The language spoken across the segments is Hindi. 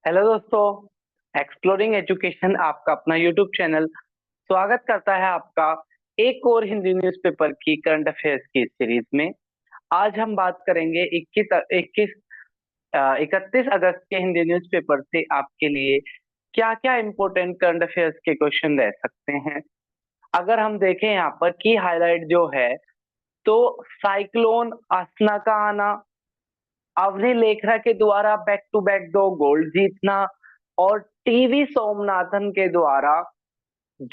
हेलो दोस्तों, एक्सप्लोरिंग एजुकेशन आपका अपना यूट्यूब चैनल स्वागत करता है आपका एक और हिंदी न्यूज़पेपर की करंट अफेयर्स की सीरीज में। आज हम बात करेंगे 31 अगस्त के हिंदी न्यूज़पेपर से आपके लिए क्या क्या इम्पोर्टेंट करंट अफेयर्स के क्वेश्चन रह सकते हैं। अगर हम देखें यहाँ पर की हाईलाइट जो है, तो साइक्लोन असना का आना, अवनी लेखरा के द्वारा बैक टू बैक 2 गोल्ड जीतना और टीवी सोमनाथन के द्वारा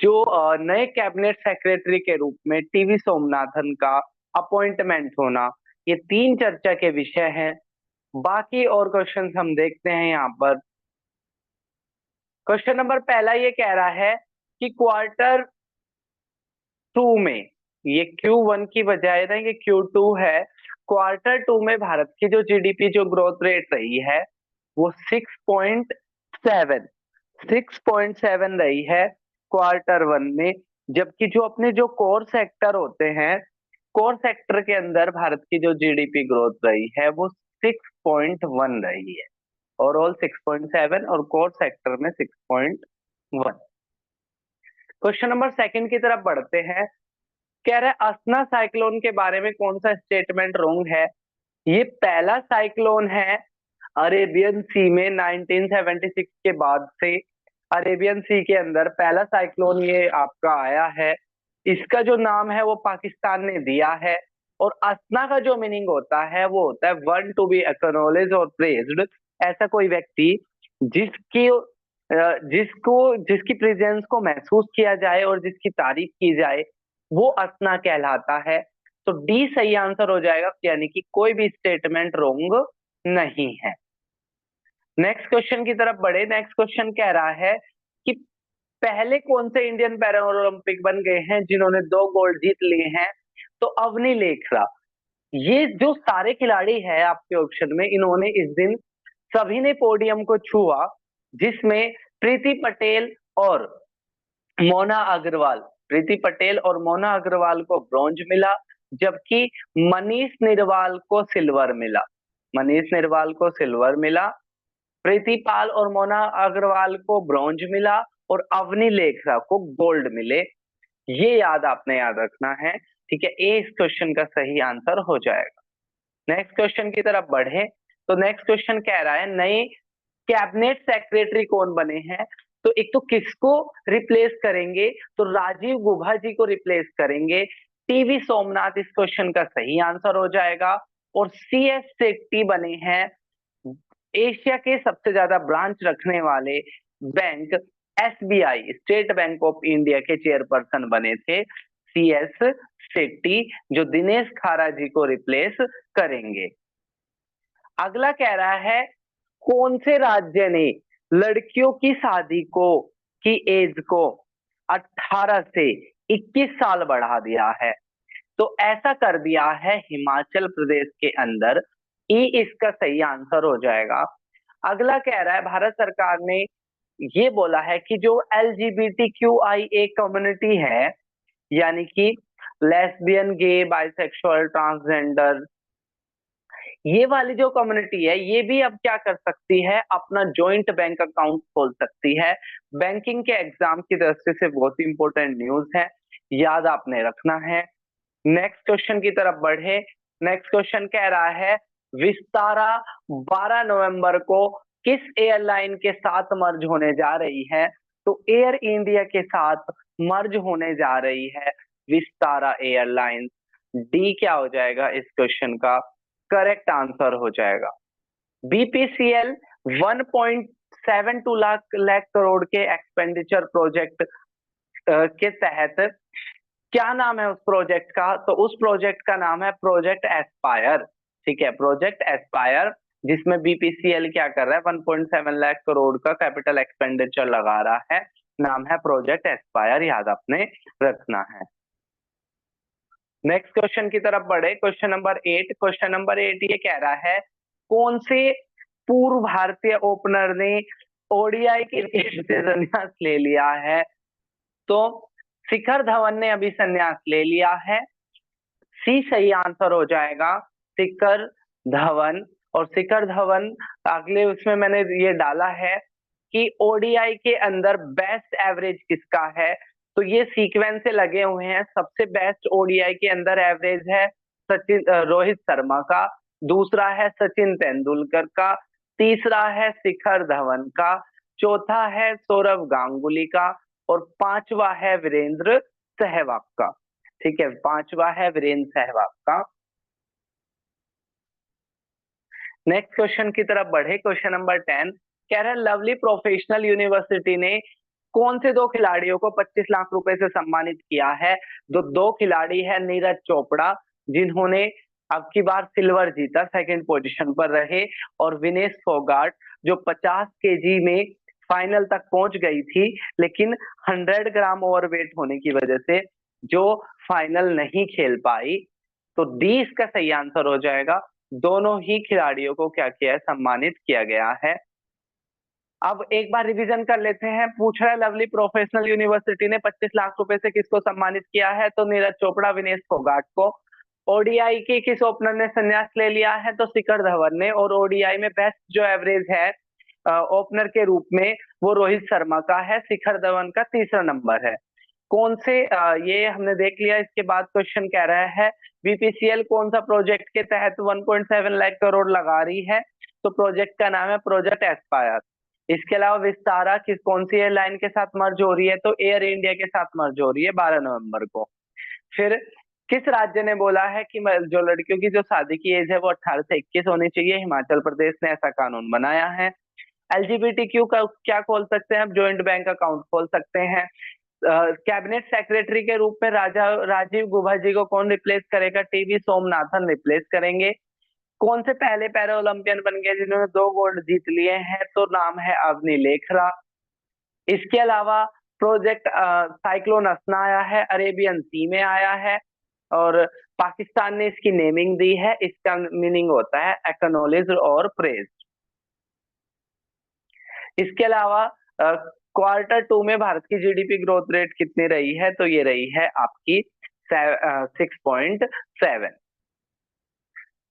जो नए कैबिनेट सेक्रेटरी के रूप में टीवी सोमनाथन का अपॉइंटमेंट होना, ये 3 चर्चा के विषय हैं। बाकी और क्वेश्चंस हम देखते हैं यहाँ पर। क्वेश्चन नंबर पहला ये कह रहा है कि क्वार्टर 2 में, ये Q1 की बजाय ना ये Q2 है, क्वार्टर 2 में भारत की जो जीडीपी जो ग्रोथ रेट रही है वो 6.7 रही है क्वार्टर 1 में। जबकि जो अपने जो कोर सेक्टर होते हैं, कोर सेक्टर के अंदर भारत की जो जीडीपी ग्रोथ रही है वो 6.1 रही है। ओवरऑल 6.7 और कोर सेक्टर में 6.1। क्वेश्चन नंबर सेकंड की तरफ बढ़ते हैं। कह रहे हैं असना साइक्लोन के बारे में कौन सा स्टेटमेंट रॉन्ग है। ये पहला साइक्लोन है अरेबियन सी में 1976 के बाद से। अरेबियन सी के अंदर पहला साइक्लोन ये आपका आया है। इसका जो नाम है वो पाकिस्तान ने दिया है। और असना का जो मीनिंग होता है वो होता है वन टू बी एक्नॉलेज और प्रेज्ड। ऐसा कोई व्यक्ति जिसकी जिसको जिसकी प्रेजेंस को महसूस किया जाए और जिसकी तारीफ की जाए, वो असना कहलाता है। तो डी सही आंसर हो जाएगा, यानी कि कोई भी स्टेटमेंट रोंग नहीं है। नेक्स्ट क्वेश्चन की तरफ बढ़े। नेक्स्ट क्वेश्चन कह रहा है कि पहले कौन से इंडियन पैरा ओलंपिक बन गए हैं जिन्होंने 2 गोल्ड जीत लिए हैं। तो अवनी लेखरा। ये जो सारे खिलाड़ी हैं आपके ऑप्शन में, इन्होंने इस दिन सभी ने पोडियम को छुआ, जिसमें प्रीति पटेल और मोना अग्रवाल प्रीति पटेल और मोना अग्रवाल को ब्रॉन्ज मिला, जबकि मनीष निर्वाल को सिल्वर मिला। मनीष निर्वाल को सिल्वर मिला, प्रीति पाल और मोना अग्रवाल को ब्रॉन्ज मिला और अवनी लेखरा को गोल्ड मिले। ये याद रखना है। ठीक है, ए इस क्वेश्चन का सही आंसर हो जाएगा। नेक्स्ट क्वेश्चन की तरफ बढ़े। तो नेक्स्ट क्वेश्चन कह रहा है नए कैबिनेट सेक्रेटरी कौन बने हैं। तो एक तो किसको रिप्लेस करेंगे, तो राजीव गुभा जी को रिप्लेस करेंगे। टीवी सोमनाथ इस क्वेश्चन का सही आंसर हो जाएगा। और CS सेट्टी बने हैं एशिया के सबसे ज्यादा ब्रांच रखने वाले bank SBI state bank of India के चेयरपर्सन बने थे CS सेट्टी, जो दिनेश खारा जी को रिप्लेस करेंगे। अगला कह रहा है कौन से राज्य ने लड़कियों की शादी को की एज को 18 से 21 साल बढ़ा दिया है। तो ऐसा कर दिया है हिमाचल प्रदेश के अंदर। ई इसका सही आंसर हो जाएगा। अगला कह रहा है भारत सरकार ने ये बोला है कि जो LGBTQIA कम्युनिटी है, यानी कि लेस्बियन, गे, बाइसेक्सुअल, ट्रांसजेंडर, ये वाली जो कम्युनिटी है ये भी अब क्या कर सकती है, अपना जॉइंट बैंक अकाउंट खोल सकती है। बैंकिंग के एग्जाम की दृष्टि से बहुत ही इंपॉर्टेंट न्यूज है, याद आपने रखना है। नेक्स्ट क्वेश्चन की तरफ बढ़े। नेक्स्ट क्वेश्चन कह रहा है विस्तारा 12 नवंबर को किस एयरलाइन के साथ मर्ज होने जा रही है। तो एयर इंडिया के साथ मर्ज होने जा रही है विस्तारा एयरलाइंस। डी क्या हो जाएगा इस क्वेश्चन का करेक्ट आंसर हो जाएगा। BPCL 1.72 लाख करोड़ के एक्सपेंडिचर प्रोजेक्ट के तहत क्या नाम है उस प्रोजेक्ट का, तो उस प्रोजेक्ट का नाम है प्रोजेक्ट एस्पायर। ठीक है, प्रोजेक्ट एस्पायर, जिसमें BPCL क्या कर रहा है 1.7 लाख करोड़ का कैपिटल एक्सपेंडिचर लगा रहा है। नाम है प्रोजेक्ट एस्पायर, याद आपने रखना है। नेक्स्ट क्वेश्चन की तरफ बढ़े। Question number 8। क्वेश्चन नंबर 8 ये कह रहा है कौन से पूर्व भारतीय ओपनर ने ODI क्रिकेट से संन्यास ले लिया है। तो शिखर धवन ने अभी संन्यास ले लिया है। सी सही आंसर हो जाएगा, शिखर धवन। और शिखर धवन अगले उसमें मैंने ये डाला है कि ओडीआई के अंदर बेस्ट एवरेज किसका है। तो ये सीक्वेंस से लगे हुए हैं। सबसे बेस्ट ओडीआई के अंदर एवरेज है रोहित शर्मा का, दूसरा है सचिन तेंदुलकर का, तीसरा है शिखर धवन का, चौथा है सौरव गांगुली का, और पांचवा है वीरेंद्र सहवाग का। ठीक है, पांचवा है वीरेंद्र सहवाग का। नेक्स्ट क्वेश्चन की तरफ बढ़े। क्वेश्चन नंबर 10 कह रहा है लवली प्रोफेशनल यूनिवर्सिटी ने कौन से दो खिलाड़ियों को 25 लाख रुपए से सम्मानित किया है। जो दो खिलाड़ी है नीरज चोपड़ा जिन्होंने अब की बार सिल्वर जीता, सेकंड पोजीशन पर रहे, और विनेश फोगाट जो 50 केजी में फाइनल तक पहुंच गई थी, लेकिन 100 ग्राम ओवरवेट होने की वजह से जो फाइनल नहीं खेल पाई। तो डी इसका सही आंसर हो जाएगा। दोनों ही खिलाड़ियों को क्या किया है, सम्मानित किया गया है। अब एक बार रिवीजन कर लेते हैं। पूछ रहा है लवली प्रोफेशनल यूनिवर्सिटी ने 25 लाख रुपए से किसको सम्मानित किया है, तो नीरज चोपड़ा, विनेश फोगाट को। ओडीआई के किस ओपनर ने संन्यास ले लिया है, तो शिखर धवन ने। और ओडीआई में बेस्ट जो एवरेज है ओपनर के रूप में वो रोहित शर्मा का है, शिखर धवन का तीसरा नंबर है। कौन से ये हमने देख लिया। इसके बाद क्वेश्चन कह रहा है बीपीसीएल कौन सा प्रोजेक्ट के तहत 1.7 लाख करोड़ लगा रही है, तो प्रोजेक्ट का नाम है प्रोजेक्ट एस्पायर। इसके अलावा विस्तारा किस कौन सी एयरलाइन के साथ मर्ज हो रही है, तो एयर इंडिया के साथ मर्ज हो रही है 12 नवंबर को। फिर किस राज्य ने बोला है कि जो लड़कियों की जो शादी की एज है वो 18 से 21 होनी चाहिए, हिमाचल प्रदेश ने ऐसा कानून बनाया है। एलजीबीटीक्यू का क्या खोल सकते हैं, आप ज्वाइंट बैंक अकाउंट खोल सकते हैं। कैबिनेट सेक्रेटरी के रूप में राजीव गुभा जी को कौन रिप्लेस करेगा, टीवी सोमनाथन रिप्लेस करेंगे। कौन से पहले पैरा ओलंपियन बन गए जिन्होंने 2 गोल्ड जीत लिए हैं, तो नाम है अवनी लेखरा। इसके अलावा प्रोजेक्ट साइक्लोन असना आया है, अरेबियन सी में आया है, और पाकिस्तान ने इसकी नेमिंग दी है। इसका मीनिंग होता है एक्नॉलेज और प्रेज। इसके अलावा क्वार्टर 2 में भारत की जीडीपी ग्रोथ रेट कितनी रही है, तो ये रही है आपकी 6.7।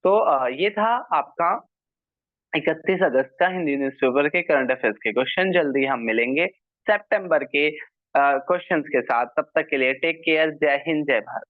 तो ये था आपका 31 अगस्त का हिंदी न्यूज़पेपर के करंट अफेयर्स के क्वेश्चन। जल्दी हम मिलेंगे सितंबर के क्वेश्चंस के साथ। तब तक के लिए टेक केयर। जय हिंद, जय भारत।